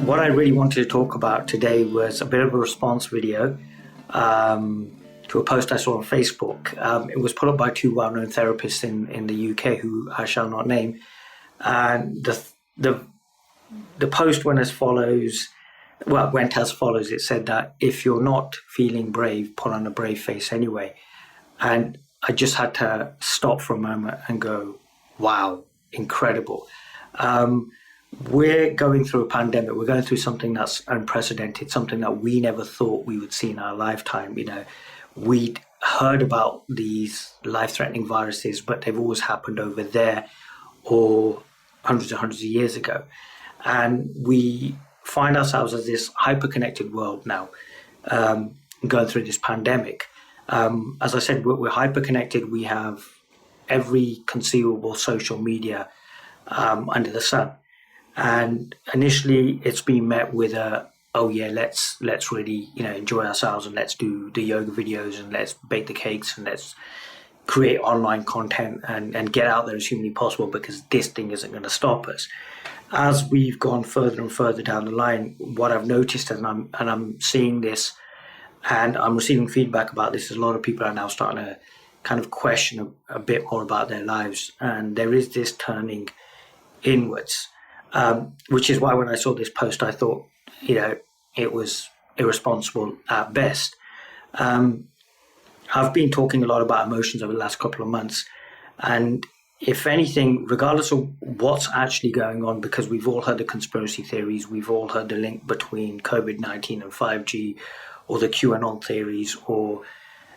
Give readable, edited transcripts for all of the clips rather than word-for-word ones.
what I really wanted to talk about today was a bit of a response video to a post I saw on Facebook. It was put up by two well-known therapists in the UK who I shall not name. And the post went as follows. Well, it went as follows. It said that if you're not feeling brave, put on a brave face anyway. And I just had to stop for a moment and go, wow, incredible. We're going through a pandemic. We're going through something that's unprecedented, something that we never thought we would see in our lifetime. You know, we'd heard about these life-threatening viruses, but they've always happened over there or hundreds and hundreds of years ago. And we find ourselves as this hyper-connected world now, going through this pandemic. As I said, we're hyper-connected. We have every conceivable social media under the sun. And initially, it's been met with oh yeah, let's really enjoy ourselves, and let's do the yoga videos, and let's bake the cakes, and let's create online content and get out there as humanly possible, because this thing isn't going to stop us. As we've gone further and further down the line, what I've noticed, and I'm seeing this, and I'm receiving feedback about this, is a lot of people are now starting to kind of question a bit more about their lives, and there is this turning inwards. Which is why when I saw this post, I thought, it was irresponsible at best. I've been talking a lot about emotions over the last couple of months. And if anything, regardless of what's actually going on, because we've all heard the conspiracy theories, we've all heard the link between COVID-19 and 5G, or the QAnon theories, or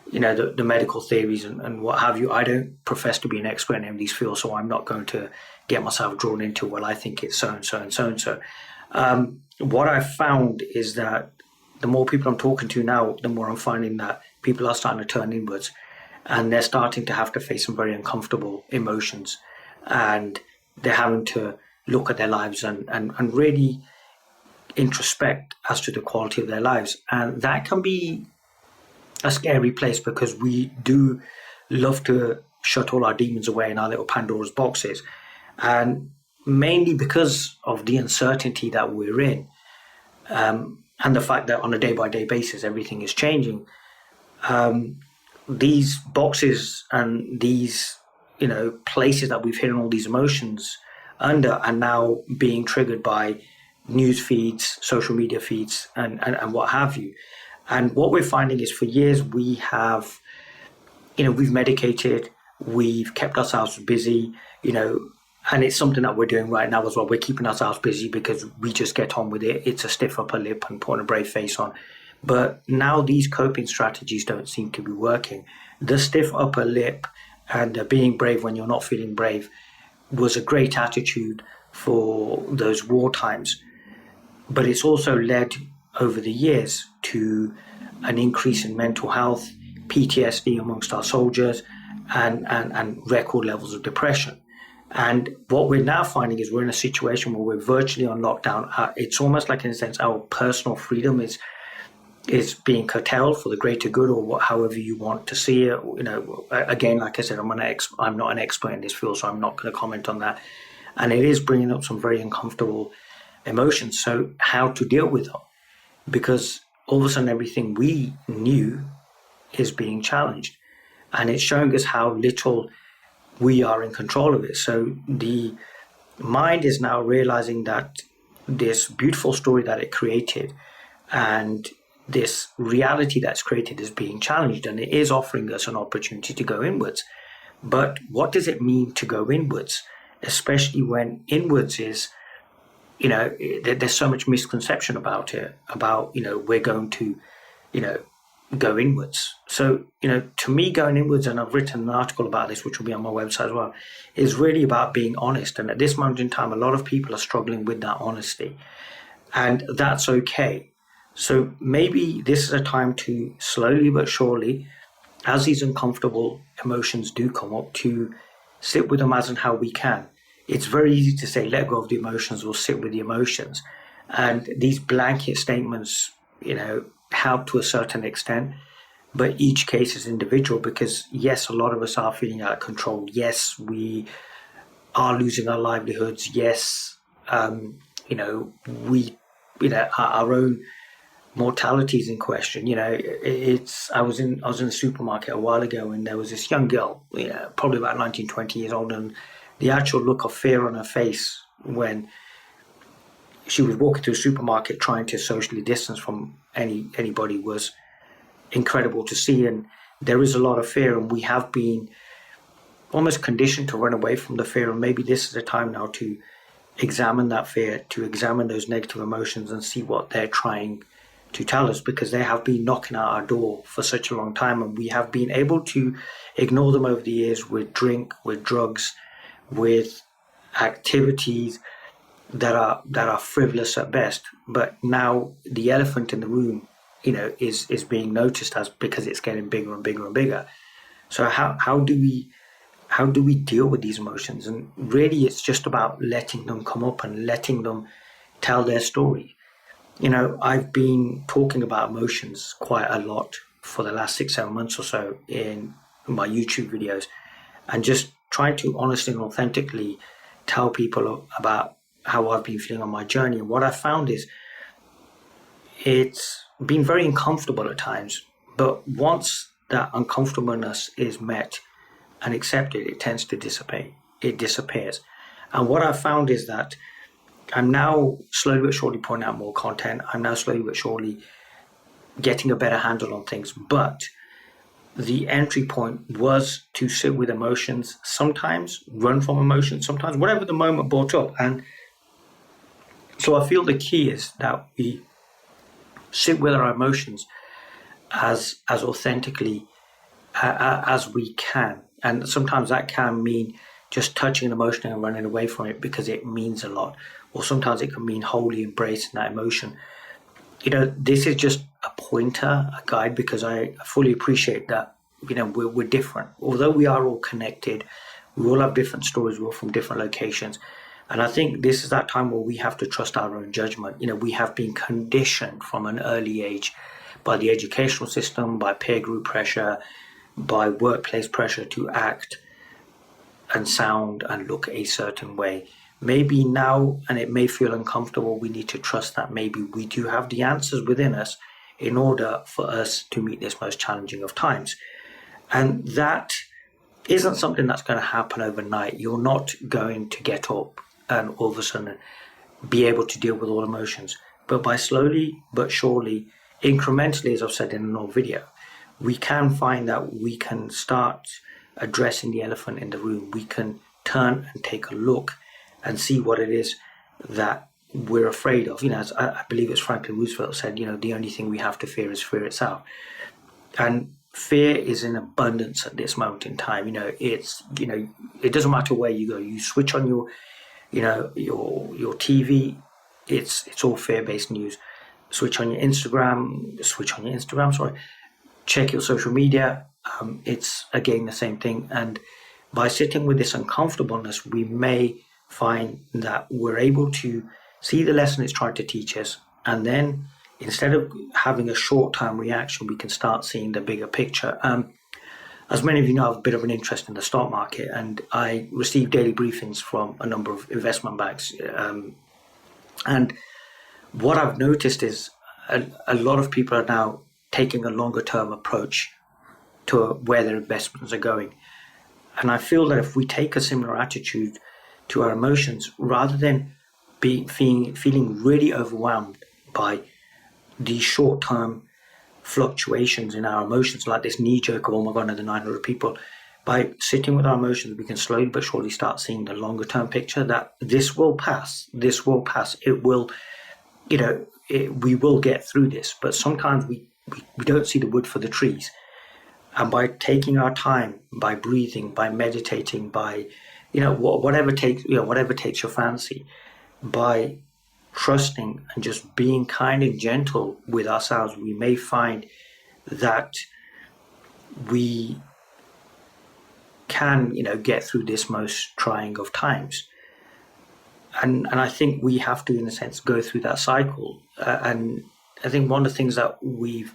the medical theories and what have you. I don't profess to be an expert in any of these fields, so I'm not going to get myself drawn into, well, I think it's so-and-so and so-and-so. What I've found is that the more people I'm talking to now, the more I'm finding that people are starting to turn inwards, and they're starting to have to face some very uncomfortable emotions, and they're having to look at their lives and really introspect as to the quality of their lives. And that can be a scary place, because we do love to shut all our demons away in our little Pandora's boxes. And mainly because of the uncertainty that we're in, and the fact that on a day-by-day basis, everything is changing. These boxes and these, places that we've hidden all these emotions under are now being triggered by news feeds, social media feeds, and what have you. And what we're finding is, for years we have, we've medicated, we've kept ourselves busy, and it's something that we're doing right now as well. We're keeping ourselves busy because we just get on with it. It's a stiff upper lip and putting a brave face on. But now these coping strategies don't seem to be working. The stiff upper lip and being brave when you're not feeling brave was a great attitude for those war times. But it's also led over the years to an increase in mental health, PTSD amongst our soldiers, and record levels of depression. And what we're now finding is we're in a situation where we're virtually on lockdown. It's almost like, in a sense, our personal freedom is being curtailed for the greater good, or however you want to see it. Again, like I said, I'm not an expert in this field, so I'm not going to comment on that. And it is bringing up some very uncomfortable emotions. So how to deal with them? Because all of a sudden, everything we knew is being challenged, and it's showing us how little we are in control of it. So the mind is now realizing that this beautiful story that it created and this reality that's created is being challenged, and it is offering us an opportunity to go inwards. But what does it mean to go inwards, especially when inwards is, there's so much misconception about it, about, we're going to, go inwards. So, to me, going inwards, and I've written an article about this, which will be on my website as well, is really about being honest. And at this moment in time, a lot of people are struggling with that honesty, and that's okay. So maybe this is a time to slowly but surely, as these uncomfortable emotions do come up, to sit with them as and how we can. It's very easy to say, let go of the emotions or sit with the emotions. And these blanket statements, help to a certain extent, but each case is individual, because yes, a lot of us are feeling out of control. Yes, we are losing our livelihoods. Yes, we our own mortalities in question. I was in a supermarket a while ago, and there was this young girl, probably about 19, 20 years old, and the actual look of fear on her face when she was walking through a supermarket trying to socially distance from anybody was incredible to see. And there is a lot of fear, and we have been almost conditioned to run away from the fear. And maybe this is a time now to examine that fear, to examine those negative emotions and see what they're trying to tell us, because they have been knocking at our door for such a long time, and we have been able to ignore them over the years with drink, with drugs, with activities that are frivolous at best. But now the elephant in the room, is being noticed as, because it's getting bigger and bigger and bigger. So how do we deal with these emotions? And really, it's just about letting them come up and letting them tell their story. I've been talking about emotions quite a lot for the last 6-7 months or so in my YouTube videos, and just trying to honestly and authentically tell people about how I've been feeling on my journey. And what I found is it's been very uncomfortable at times, but once that uncomfortableness is met and accepted, it tends to dissipate. It disappears. And what I found is that I'm now slowly but surely putting out more content. I'm now slowly but surely getting a better handle on things. But the entry point was to sit with emotions, sometimes run from emotions, sometimes whatever the moment brought up. And so I feel the key is that we sit with our emotions as authentically as we can. And sometimes that can mean just touching an emotion and running away from it because it means a lot. Or sometimes it can mean wholly embracing that emotion. This is just a pointer, a guide, because I fully appreciate that, we're different. Although we are all connected, we all have different stories, we're all from different locations. And I think this is that time where we have to trust our own judgment. We have been conditioned from an early age by the educational system, by peer group pressure, by workplace pressure to act and sound and look a certain way. Maybe now, and it may feel uncomfortable, we need to trust that maybe we do have the answers within us in order for us to meet this most challenging of times. And that isn't something that's going to happen overnight. You're not going to get up and all of a sudden be able to deal with all emotions. But by slowly but surely, incrementally, as I've said in an old video, we can find that we can start addressing the elephant in the room. We can turn and take a look and see what it is that we're afraid of. As I believe it's Franklin Roosevelt said, the only thing we have to fear is fear itself. And fear is in abundance at this moment in time. It doesn't matter where you go. You switch on your TV, it's all fear-based news. Switch on your Instagram, check your social media. It's again the same thing. And by sitting with this uncomfortableness, we may find that we're able to see the lesson it's trying to teach us. And then instead of having a short-term reaction, we can start seeing the bigger picture. As many of you know, I have a bit of an interest in the stock market, and I receive daily briefings from a number of investment banks. And what I've noticed is a lot of people are now taking a longer-term approach to where their investments are going. And I feel that if we take a similar attitude to our emotions, rather than feeling really overwhelmed by these short-term fluctuations in our emotions, like this knee-jerk of, oh my God, another 900 people, by sitting with our emotions, we can slowly but surely start seeing the longer-term picture that this will pass. It will, we will get through this. But sometimes we don't see the wood for the trees. And by taking our time, by breathing, by meditating, by, whatever takes your fancy, by trusting and just being kind and gentle with ourselves, we may find that we can, get through this most trying of times. And I think we have to, in a sense, go through that cycle. And I think one of the things that we've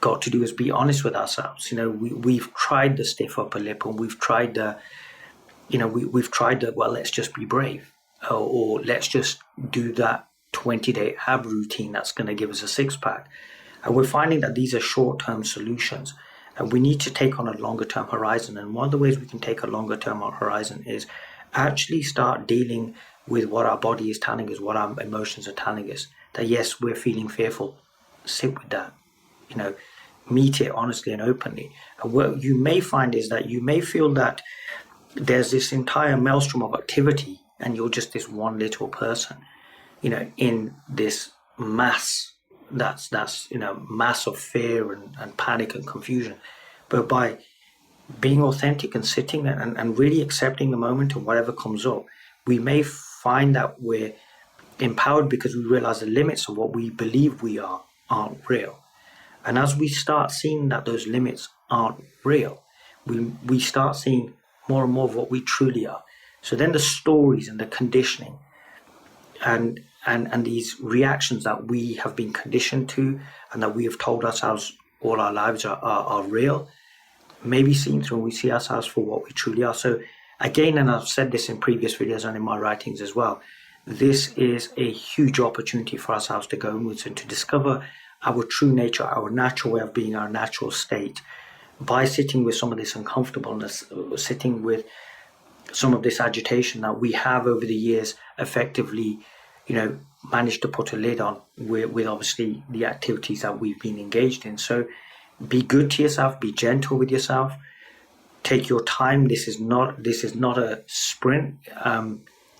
got to do is be honest with ourselves. We've tried the stiff upper lip, and we've tried the, well, let's just be brave, or let's just do that 20-day ab routine that's going to give us a six-pack. And we're finding that these are short-term solutions, and we need to take on a longer-term horizon. And one of the ways we can take a longer-term horizon is actually start dealing with what our body is telling us, what our emotions are telling us. That yes, we're feeling fearful. Sit with that. Meet it honestly and openly. And what you may find is that you may feel that there's this entire maelstrom of activity, and you're just this one little person, in this mass that's mass of fear and panic and confusion. But by being authentic and sitting and really accepting the moment and whatever comes up, we may find that we're empowered because we realize the limits of what we believe we aren't real. And as we start seeing that those limits aren't real, we start seeing more and more of what we truly are. So then the stories and the conditioning and these reactions that we have been conditioned to and that we have told ourselves all our lives are real, may be seen through, and we see ourselves for what we truly are. So again, and I've said this in previous videos and in my writings as well, this is a huge opportunity for ourselves to go inwards and to discover our true nature, our natural way of being, our natural state, by sitting with some of this uncomfortableness, sitting with some of this agitation that we have over the years effectively, managed to put a lid on with obviously the activities that we've been engaged in. So be good to yourself, be gentle with yourself, take your time. This is not a sprint.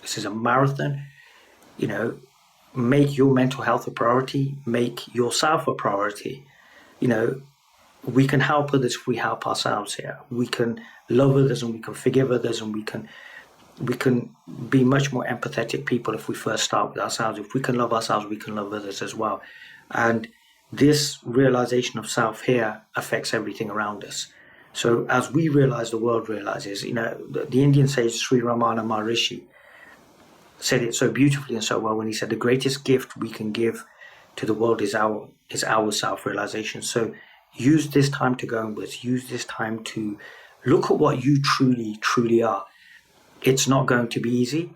This is a marathon. Make your mental health a priority, make yourself a priority. We can help others if we help ourselves here. We can love others and we can forgive others, and we can be much more empathetic people if we first start with ourselves. If we can love ourselves, we can love others as well. And this realization of self here affects everything around us. So as we realize, the world realizes. The Indian sage Sri Ramana Maharishi said it so beautifully and so well when he said the greatest gift we can give to the world is our self-realization. So use this time to go inwards. Use this time to look at what you truly are. It's not going to be easy,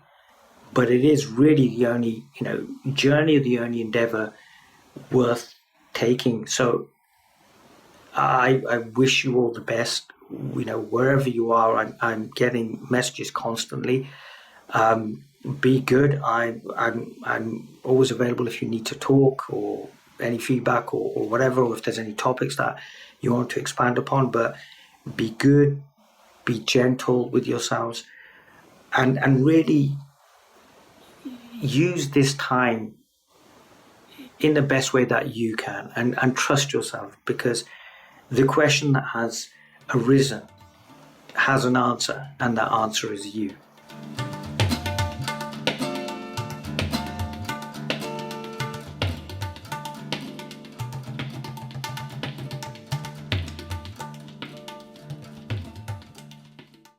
but it is really the only journey, the only endeavor worth taking. So I wish you all the best. Wherever you are, I'm getting messages constantly. Be good. I'm always available if you need to talk or any feedback or whatever, or if there's any topics that you want to expand upon. But be good, be gentle with yourselves, and really use this time in the best way that you can, and trust yourself, because the question that has arisen has an answer, and that answer is you.